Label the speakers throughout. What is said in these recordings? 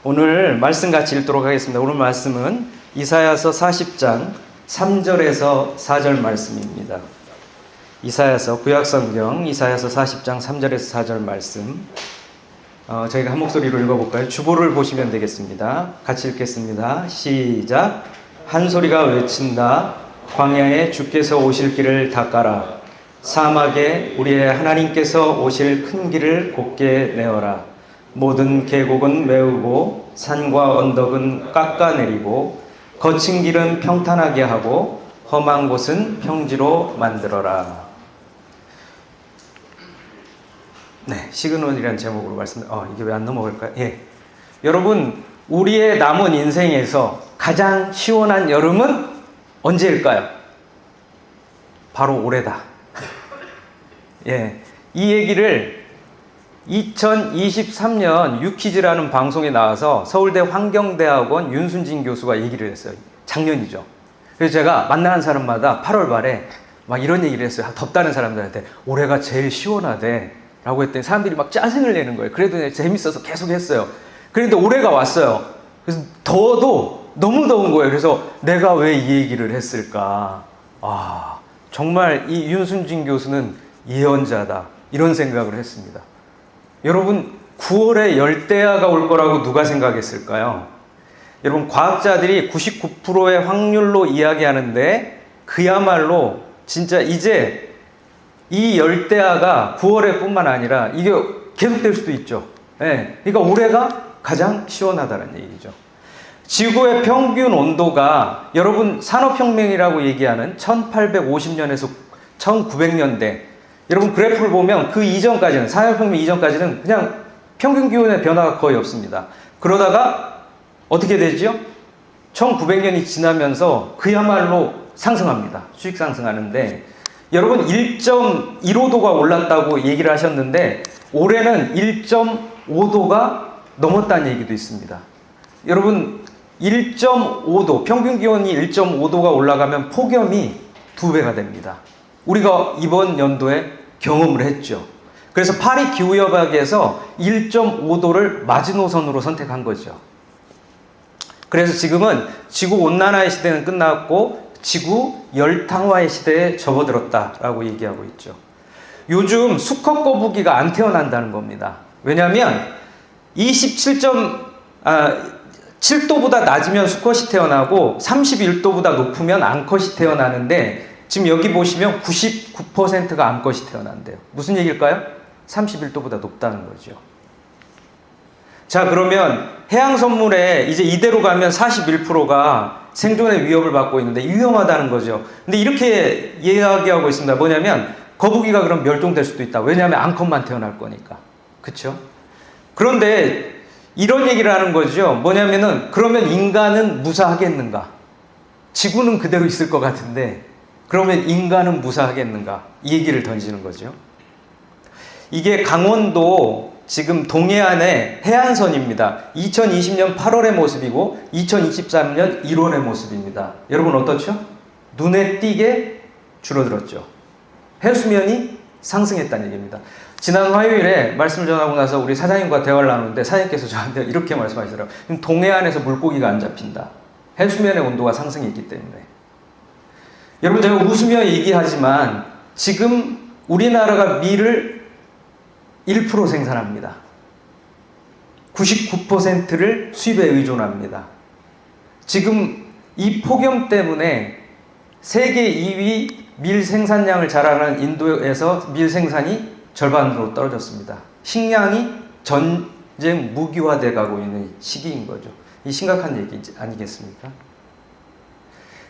Speaker 1: 오늘 말씀 같이 읽도록 하겠습니다. 오늘 말씀은 이사야서 40장 3절에서 4절 말씀입니다. 이사야서 구약성경 이사야서 40장 3절에서 4절 말씀, 저희가 한 목소리로 읽어볼까요? 주보를 보시면 되겠습니다. 같이 읽겠습니다. 시작. 한 소리가 외친다. 광야에 주께서 오실 길을 닦아라. 사막에 우리의 하나님께서 오실 큰 길을 곧게 내어라. 모든 계곡은 메우고 산과 언덕은 깎아내리고 거친 길은 평탄하게 하고 험한 곳은 평지로 만들어라. 네, 시그널이라는 제목으로 이게 왜 안 넘어갈까요? 예. 여러분, 우리의 남은 인생에서 가장 시원한 여름은 언제일까요? 바로 올해다. 예. 이 얘기를 2023년 유퀴즈라는 방송에 나와서 서울대 환경대학원 윤순진 교수가 얘기를 했어요. 작년이죠. 그래서 제가 만나는 사람마다 8월 말에 막 이런 얘기를 했어요. 덥다는 사람들한테 올해가 제일 시원하대 라고 했더니 사람들이 막 짜증을 내는 거예요. 그래도 재밌어서 계속 했어요. 그런데 올해가 왔어요. 그래서 더워도 너무 더운 거예요. 그래서 내가 왜 이 얘기를 했을까? 정말 이 윤순진 교수는 예언자다. 이런 생각을 했습니다. 여러분, 9월에 열대야가 올 거라고 누가 생각했을까요? 여러분, 과학자들이 99%의 확률로 이야기하는데 그야말로 진짜 이제 이 열대야가 9월에 뿐만 아니라 이게 계속될 수도 있죠. 네. 그러니까 올해가 가장 시원하다는 얘기죠. 지구의 평균 온도가 여러분 산업혁명이라고 얘기하는 1850년에서 1900년대, 여러분 그래프를 보면 그 이전까지는, 산업혁명 이전까지는 그냥 평균 기온의 변화가 거의 없습니다. 그러다가 어떻게 되죠? 1900년이 지나면서 그야말로 상승합니다. 수직 상승하는데, 여러분 1.15도가 올랐다고 얘기를 하셨는데 올해는 1.5도가 넘었다는 얘기도 있습니다. 여러분 1.5도, 평균 기온이 1.5도가 올라가면 폭염이 2배가 됩니다. 우리가 이번 연도에 경험을 했죠. 그래서 파리 기후협약에서 1.5도를 마지노선으로 선택한 거죠. 그래서 지금은 지구온난화의 시대는 끝났고 지구 열탕화의 시대에 접어들었다라고 얘기하고 있죠. 요즘 수컷 거북이가 안 태어난다는 겁니다. 왜냐하면 27.7도보다 낮으면 수컷이 태어나고 31도보다 높으면 암컷이 태어나는데 지금 여기 보시면 99%가 암컷이 태어난대요. 무슨 얘기일까요? 31도보다 높다는 거죠. 자, 그러면 해양선물에 이제 이대로 가면 41%가 생존의 위협을 받고 있는데 위험하다는 거죠. 근데 이렇게 이야기하고 있습니다. 뭐냐면 거북이가 그럼 멸종될 수도 있다. 왜냐하면 암컷만 태어날 거니까. 그렇죠? 그런데 이런 얘기를 하는 거죠. 뭐냐면은 그러면 인간은 무사하겠는가? 지구는 그대로 있을 것 같은데 그러면 인간은 무사하겠는가? 이 얘기를 던지는 거죠. 이게 강원도 지금 동해안의 해안선입니다. 2020년 8월의 모습이고 2023년 1월의 모습입니다. 여러분 어떻죠? 눈에 띄게 줄어들었죠. 해수면이 상승했다는 얘기입니다. 지난 화요일에 말씀을 전하고 나서 우리 사장님과 대화를 나누는데 사장님께서 저한테 이렇게 말씀하시더라고요. 동해안에서 물고기가 안 잡힌다. 해수면의 온도가 상승했기 때문에. 여러분 제가 웃으며 얘기하지만 지금 우리나라가 밀을 1% 생산합니다. 99%를 수입에 의존합니다. 지금 이 폭염 때문에 세계 2위 밀 생산량을 자랑하는 인도에서 밀 생산이 절반으로 떨어졌습니다. 식량이 전쟁 무기화돼 가고 있는 시기인 거죠. 이 심각한 얘기 아니겠습니까?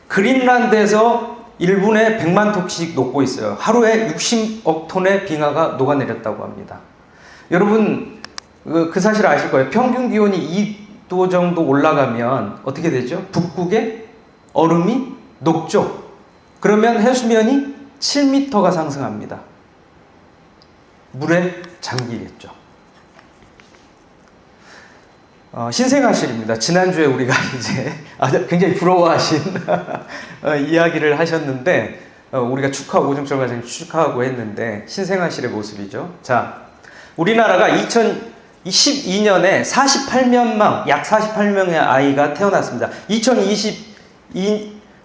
Speaker 1: 그린란드에서 1분에 100만 톤씩 녹고 있어요. 하루에 60억 톤의 빙하가 녹아내렸다고 합니다. 여러분 그 사실 아실 거예요. 평균 기온이 2도 정도 올라가면 어떻게 되죠? 북극의 얼음이 녹죠. 그러면 해수면이 7m가 상승합니다. 물에 잠기겠죠. 신생아실입니다. 지난주에 우리가 이제 굉장히 부러워하신 이야기를 하셨는데 우리가 축하하고 오종철 과장님 축하하고 했는데 신생아실의 모습이죠. 자, 우리나라가 2012년에 48명만 약 48명의 아이가 태어났습니다.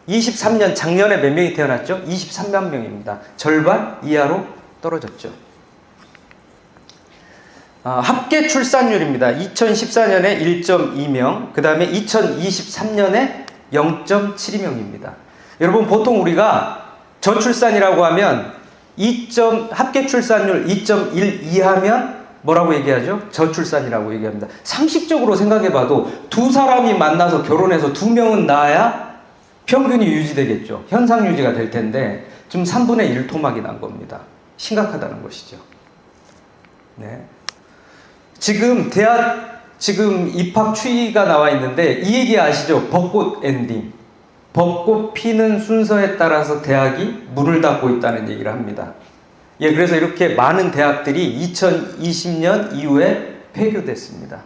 Speaker 1: 2023년 작년에 몇 명이 태어났죠? 23만 명입니다. 절반 이하로 떨어졌죠. 합계 출산율입니다. 2014년에 1.2명, 그 다음에 2023년에 0.72명입니다. 여러분, 보통 우리가 저출산이라고 하면 합계 출산율 2.1 이하면 뭐라고 얘기하죠? 저출산이라고 얘기합니다. 상식적으로 생각해봐도 두 사람이 만나서 결혼해서 두 명은 낳아야 평균이 유지되겠죠. 현상 유지가 될 텐데 지금 3분의 1 토막이 난 겁니다. 심각하다는 것이죠. 네. 지금 입학 추이가 나와 있는데 이 얘기 아시죠? 벚꽃 엔딩. 벚꽃 피는 순서에 따라서 대학이 문을 닫고 있다는 얘기를 합니다. 예, 그래서 이렇게 많은 대학들이 2020년 이후에 폐교됐습니다.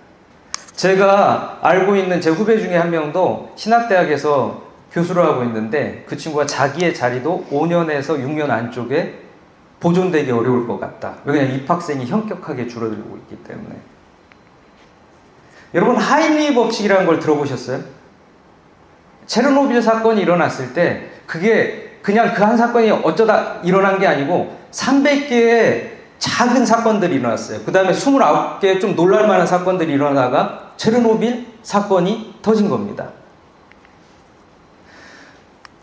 Speaker 1: 제가 알고 있는 제 후배 중에 한 명도 신학대학에서 교수를 하고 있는데 그 친구가 자기의 자리도 5년에서 6년 안쪽에 보존되기 어려울 것 같다. 왜냐하면 입학생이 현격하게 줄어들고 있기 때문에. 여러분, 하임리 법칙이라는 걸 들어보셨어요? 체르노빌 사건이 일어났을 때 그게 그냥 그 한 사건이 어쩌다 일어난 게 아니고 300개의 작은 사건들이 일어났어요. 그 다음에 29개의 좀 놀랄만한 사건들이 일어나다가 체르노빌 사건이 터진 겁니다.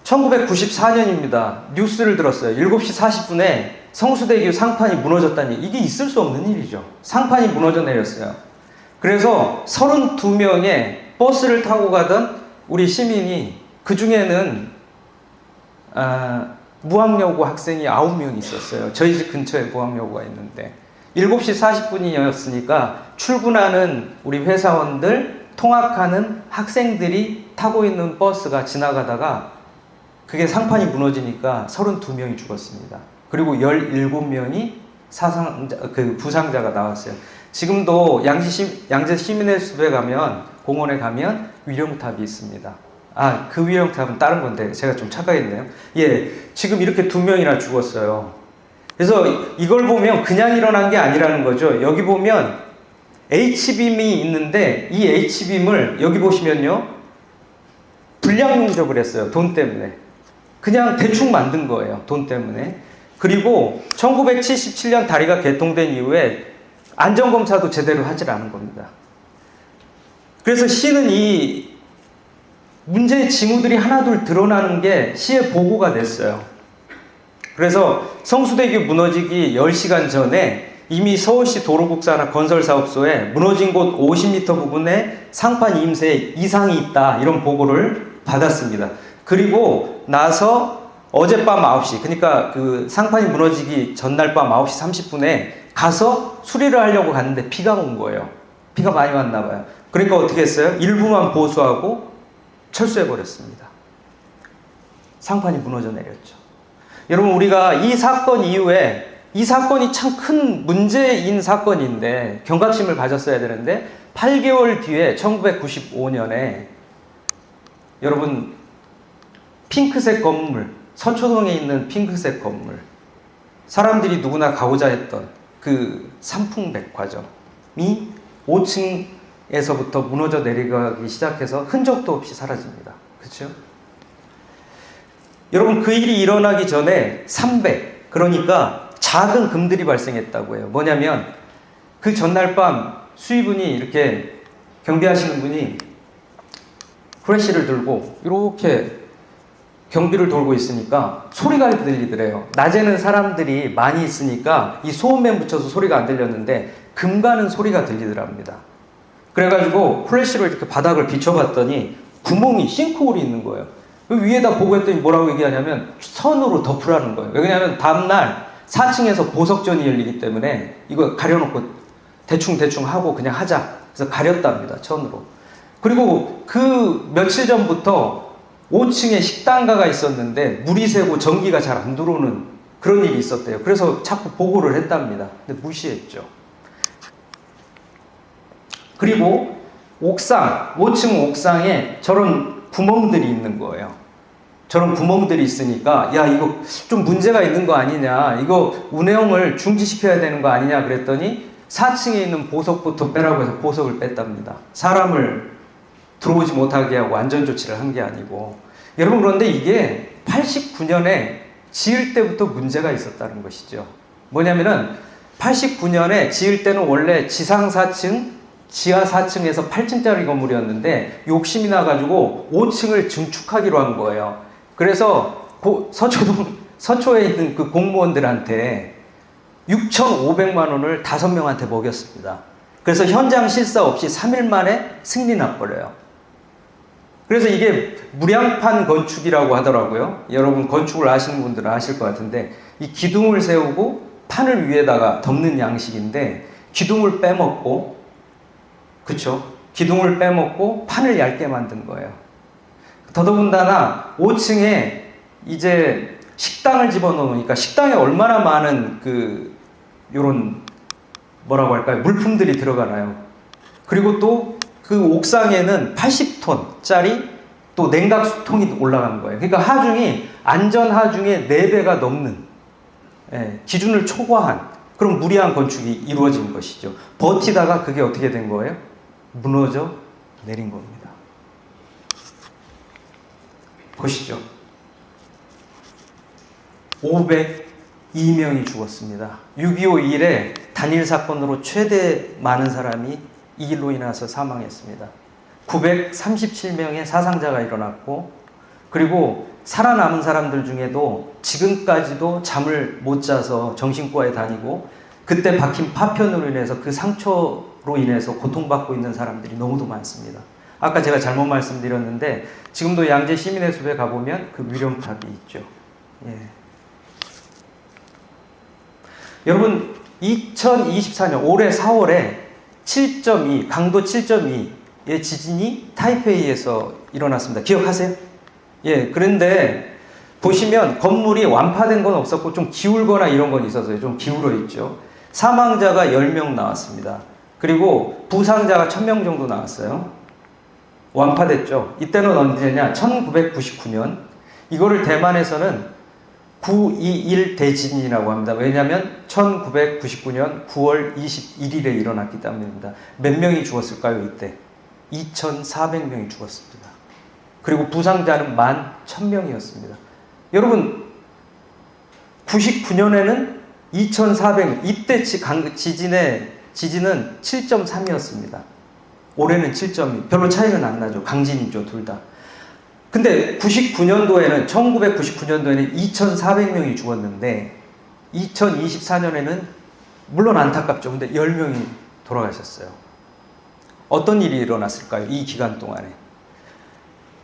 Speaker 1: 1994년입니다. 뉴스를 들었어요. 7시 40분에 성수대교 상판이 무너졌다는 얘기. 이게 있을 수 없는 일이죠. 상판이 무너져 내렸어요. 그래서 32명의 버스를 타고 가던 우리 시민이, 그 중에는 무학여고 학생이 9명 있었어요. 저희 집 근처에 무학여고가 있는데 7시 40분이었으니까 출근하는 우리 회사원들, 통학하는 학생들이 타고 있는 버스가 지나가다가 그게 상판이 무너지니까 32명이 죽었습니다. 그리고 17명이 부상자가 나왔어요. 지금도 양재 시민의 숲에 가면, 공원에 가면 위령탑이 있습니다. 그 위령탑은 다른 건데 제가 좀 착각했네요. 예, 지금 이렇게 2명이나 죽었어요. 그래서 이걸 보면 그냥 일어난 게 아니라는 거죠. 여기 보면 H빔이 있는데 이 H빔을 여기 보시면요, 불량 용접을 했어요. 돈 때문에. 그냥 대충 만든 거예요. 돈 때문에. 그리고 1977년 다리가 개통된 이후에 안전검사도 제대로 하질 않은 겁니다. 그래서 시는 이 문제의 징후들이 하나둘 드러나는 게 시에 보고가 됐어요. 그래서 성수대교 무너지기 10시간 전에 이미 서울시 도로국사나 건설사업소에 무너진 곳 50m 부분에 상판 임세에 이상이 있다, 이런 보고를 받았습니다. 그리고 나서 어젯밤 9시, 그러니까 그 상판이 무너지기 전날 밤 9시 30분에 가서 수리를 하려고 갔는데 비가 온 거예요. 비가 많이 왔나 봐요. 그러니까 어떻게 했어요? 일부만 보수하고 철수해버렸습니다. 상판이 무너져 내렸죠. 여러분, 우리가 이 사건 이후에, 이 사건이 참 큰 문제인 사건인데 경각심을 가졌어야 되는데 8개월 뒤에 1995년에 여러분, 핑크색 건물, 서초동에 있는 핑크색 건물, 사람들이 누구나 가고자 했던 그 삼풍백화점이 5층에서부터 무너져 내려가기 시작해서 흔적도 없이 사라집니다. 그렇죠? 여러분, 그 일이 일어나기 전에 300, 그러니까 작은 금들이 발생했다고 해요. 뭐냐면 그 전날 밤 수의분이, 이렇게 경비하시는 분이 후레쉬를 들고 이렇게 경비를 돌고 있으니까 소리가 들리더래요. 낮에는 사람들이 많이 있으니까 이 소음맨 붙여서 소리가 안 들렸는데 금가는 소리가 들리더랍니다. 그래가지고 플래시로 이렇게 바닥을 비춰봤더니 구멍이, 싱크홀이 있는 거예요. 위에다 보고 했더니 뭐라고 얘기하냐면 선으로 덮으라는 거예요. 왜냐하면 다음날 4층에서 보석전이 열리기 때문에 이거 가려놓고 대충 하고 그냥 하자. 그래서 가렸답니다. 천으로. 그리고 그 며칠 전부터 5층에 식당가가 있었는데 물이 새고 전기가 잘 안 들어오는 그런 일이 있었대요. 그래서 자꾸 보고를 했답니다. 근데 무시했죠. 그리고 옥상, 5층 옥상에 저런 구멍들이 있는 거예요. 저런 구멍들이 있으니까 야 이거 좀 문제가 있는 거 아니냐, 이거 운행을 중지시켜야 되는 거 아니냐 그랬더니 4층에 있는 보석부터 빼라고 해서 보석을 뺐답니다. 사람을 들어오지 못하게 하고 안전조치를 한 게 아니고. 여러분, 그런데 이게 89년에 지을 때부터 문제가 있었다는 것이죠. 뭐냐면은 89년에 지을 때는 원래 지상 4층, 지하 4층에서 8층짜리 건물이었는데 욕심이 나가지고 5층을 증축하기로 한 거예요. 그래서 서초에 있는 그 공무원들한테 6,500만 원을 5명한테 먹였습니다. 그래서 현장 실사 없이 3일 만에 승리 나버려요. 그래서 이게 무량판 건축이라고 하더라고요. 여러분 건축을 아시는 분들은 아실 것 같은데, 이 기둥을 세우고 판을 위에다가 덮는 양식인데 기둥을 빼먹고, 그쵸? 기둥을 빼먹고 판을 얇게 만든 거예요. 더더군다나 5층에 이제 식당을 집어넣으니까 식당에 얼마나 많은 요런 뭐라고 할까요? 물품들이 들어가나요? 그리고 또 그 옥상에는 80톤짜리 또 냉각수통이 올라간 거예요. 그러니까 하중이 안전 하중의 4배가 넘는, 기준을 초과한 그런 무리한 건축이 이루어진 것이죠. 버티다가 그게 어떻게 된 거예요? 무너져 내린 겁니다. 보시죠. 502명이 죽었습니다. 6.25 이래 단일 사건으로 최대 많은 사람이 이 일로 인해서 사망했습니다. 937명의 사상자가 일어났고, 그리고 살아남은 사람들 중에도 지금까지도 잠을 못 자서 정신과에 다니고 그때 박힌 파편으로 인해서 그 상처로 인해서 고통받고 있는 사람들이 너무도 많습니다. 아까 제가 잘못 말씀드렸는데 지금도 양재 시민의 숲에 가보면 그 위령탑이 있죠. 예. 여러분, 2024년 올해 4월에 7.2, 강도 7.2의 지진이 타이페이에서 일어났습니다. 기억하세요? 예, 그런데 보시면 건물이 완파된 건 없었고 좀 기울거나 이런 건 있었어요. 좀 기울어 있죠. 사망자가 10명 나왔습니다. 그리고 부상자가 1000명 정도 나왔어요. 완파됐죠. 이때는 언제냐? 1999년. 이거를 대만에서는 921 대지진이라고 합니다. 왜냐하면 1999년 9월 21일에 일어났기 때문입니다. 몇 명이 죽었을까요? 이때 2,400명이 죽었습니다. 그리고 부상자는 11,000명이었습니다. 여러분, 99년에는 2,400명, 이때 지진은 7.3이었습니다. 올해는 7.2. 별로 차이는 안 나죠. 강진이죠, 둘 다. 근데 1999년도에는 2,400명이 죽었는데 2024년에는 물론 안타깝죠. 근데 10명이 돌아가셨어요. 어떤 일이 일어났을까요? 이 기간 동안에.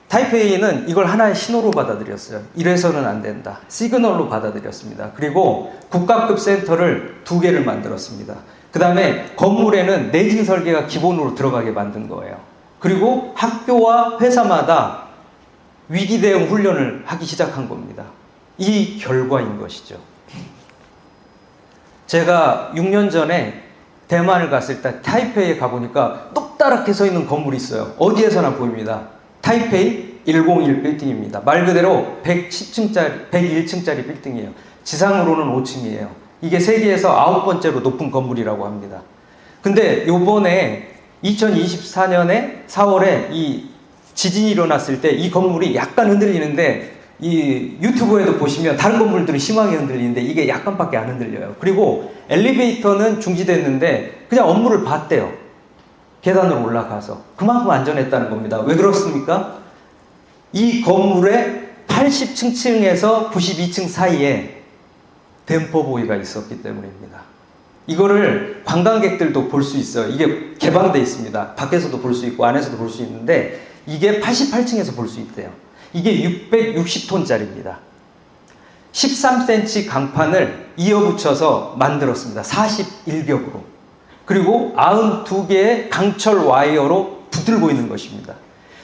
Speaker 1: 타이페이는 이걸 하나의 신호로 받아들였어요. 이래서는 안 된다. 시그널로 받아들였습니다. 그리고 국가급 센터를 2개를 만들었습니다. 그 다음에 건물에는 내진 설계가 기본으로 들어가게 만든 거예요. 그리고 학교와 회사마다 위기 대응 훈련을 하기 시작한 겁니다. 이 결과인 것이죠. 제가 6년 전에 대만을 갔을 때 타이페이에 가보니까 똑따랗게 서 있는 건물이 있어요. 어디에서나 보입니다. 타이페이 101 빌딩입니다. 말 그대로 101층짜리 빌딩이에요. 지상으로는 5층이에요. 이게 세계에서 9번째로 높은 건물이라고 합니다. 근데 요번에 2024년에 4월에 이 지진이 일어났을 때 이 건물이 약간 흔들리는데, 이 유튜브에도 보시면 다른 건물들은 심하게 흔들리는데 이게 약간밖에 안 흔들려요. 그리고 엘리베이터는 중지됐는데 그냥 업무를 봤대요. 계단으로 올라가서. 그만큼 안전했다는 겁니다. 왜 그렇습니까? 이 건물의 80층에서 92층 사이에 댐퍼 보이가 있었기 때문입니다. 이거를 관광객들도 볼 수 있어요. 이게 개방되어 있습니다. 밖에서도 볼 수 있고 안에서도 볼 수 있는데 이게 88층에서 볼 수 있대요. 이게 660톤짜리입니다. 13cm 강판을 이어붙여서 만들었습니다. 41겹으로. 그리고 92개의 강철 와이어로 붙들고 있는 것입니다.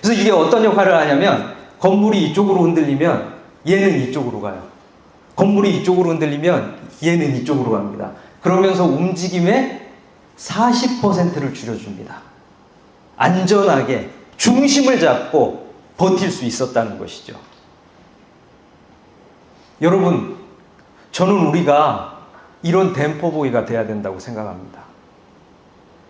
Speaker 1: 그래서 이게 어떤 역할을 하냐면 건물이 이쪽으로 흔들리면 얘는 이쪽으로 가요. 건물이 이쪽으로 흔들리면 얘는 이쪽으로 갑니다. 그러면서 움직임의 40%를 줄여줍니다. 안전하게 중심을 잡고 버틸 수 있었다는 것이죠. 여러분, 저는 우리가 이런 댐퍼보이가 돼야 된다고 생각합니다.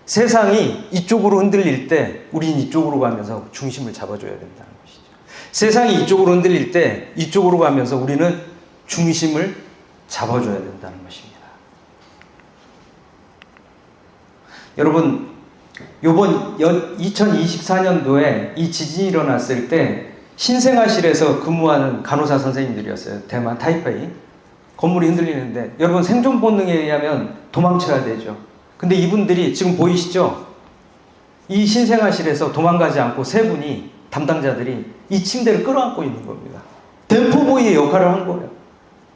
Speaker 1: 세상이 이쪽으로 흔들릴 때 우린 이쪽으로 가면서 중심을 잡아줘야 된다는 것이죠. 세상이 이쪽으로 흔들릴 때 이쪽으로 가면서 우리는 중심을 잡아줘야 된다는 것입니다. 여러분, 요번 2024년도에 이 지진이 일어났을 때 신생아실에서 근무하는 간호사 선생님들이었어요. 대만 타이페이. 건물이 흔들리는데 여러분, 생존 본능에 의하면 도망쳐야 되죠. 근데 이분들이 지금 보이시죠? 이 신생아실에서 도망가지 않고 세 분이, 담당자들이 이 침대를 끌어안고 있는 겁니다. 댐퍼보이의 역할을 한 거예요.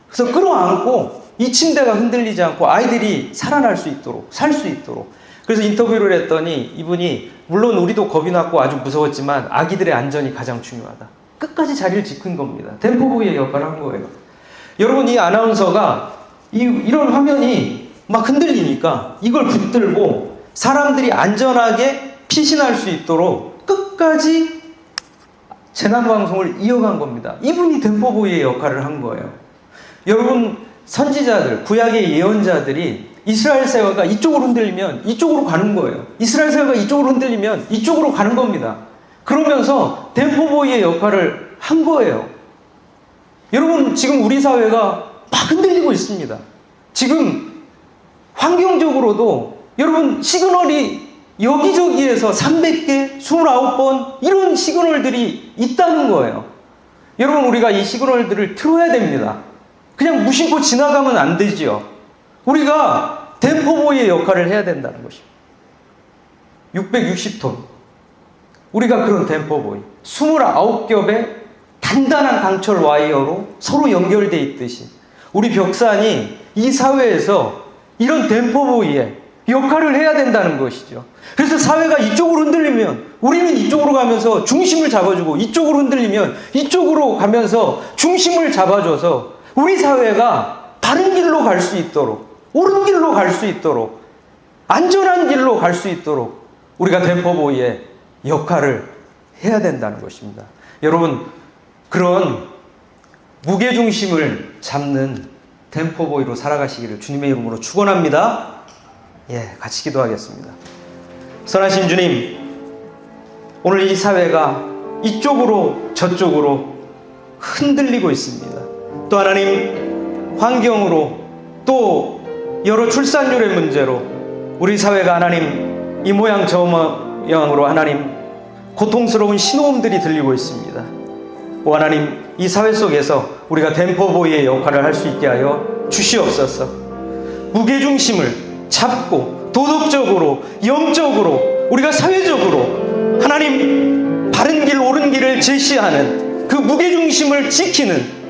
Speaker 1: 그래서 끌어안고 이 침대가 흔들리지 않고 아이들이 살아날 수 있도록, 살 수 있도록. 그래서 인터뷰를 했더니 이분이, 물론 우리도 겁이 났고 아주 무서웠지만 아기들의 안전이 가장 중요하다. 끝까지 자리를 지킨 겁니다. 댐퍼보이의 역할을 한 거예요. 여러분, 이 아나운서가 이런 화면이 막 흔들리니까 이걸 붙들고 사람들이 안전하게 피신할 수 있도록 끝까지 재난방송을 이어간 겁니다. 이분이 댐퍼보이의 역할을 한 거예요. 여러분, 선지자들, 구약의 예언자들이 이스라엘 사회가 이쪽으로 흔들리면 이쪽으로 가는 거예요. 이스라엘 사회가 이쪽으로 흔들리면 이쪽으로 가는 겁니다. 그러면서 댐퍼보이의 역할을 한 거예요. 여러분, 지금 우리 사회가 막 흔들리고 있습니다. 지금 환경적으로도 여러분, 시그널이 여기저기에서 300개, 29번 이런 시그널들이 있다는 거예요. 여러분, 우리가 이 시그널들을 틀어야 됩니다. 그냥 무심코 지나가면 안 되지요. 우리가 댐퍼보이의 역할을 해야 된다는 것입니다. 660톤. 우리가 그런 댐퍼보이. 29겹의 단단한 강철 와이어로 서로 연결되어 있듯이 우리 벽산이 이 사회에서 이런 댐퍼보이의 역할을 해야 된다는 것이죠. 그래서 사회가 이쪽으로 흔들리면 우리는 이쪽으로 가면서 중심을 잡아주고, 이쪽으로 흔들리면 이쪽으로 가면서 중심을 잡아줘서 우리 사회가 바른 길로 갈 수 있도록, 옳은 길로 갈 수 있도록, 안전한 길로 갈 수 있도록 우리가 댐퍼보이의 역할을 해야 된다는 것입니다. 여러분, 그런 무게중심을 잡는 댐퍼보이로 살아가시기를 주님의 이름으로 축원합니다. 같이 기도하겠습니다. 선하신 주님, 오늘 이 사회가 이쪽으로 저쪽으로 흔들리고 있습니다. 또 하나님, 환경으로, 또 여러 출산율의 문제로 우리 사회가 하나님 이 모양 저 모양으로 하나님 고통스러운 신호음들이 들리고 있습니다. 오 하나님, 이 사회 속에서 우리가 댐퍼보이의 역할을 할 수 있게 하여 주시옵소서. 무게중심을 잡고 도덕적으로, 영적으로, 우리가 사회적으로 하나님 바른 길, 옳은 길을 제시하는 그 무게중심을 지키는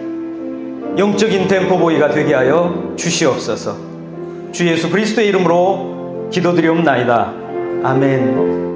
Speaker 1: 영적인 댐퍼보이가 되게 하여 주시옵소서. 주 예수 그리스도의 이름으로 기도드리옵나이다. 아멘.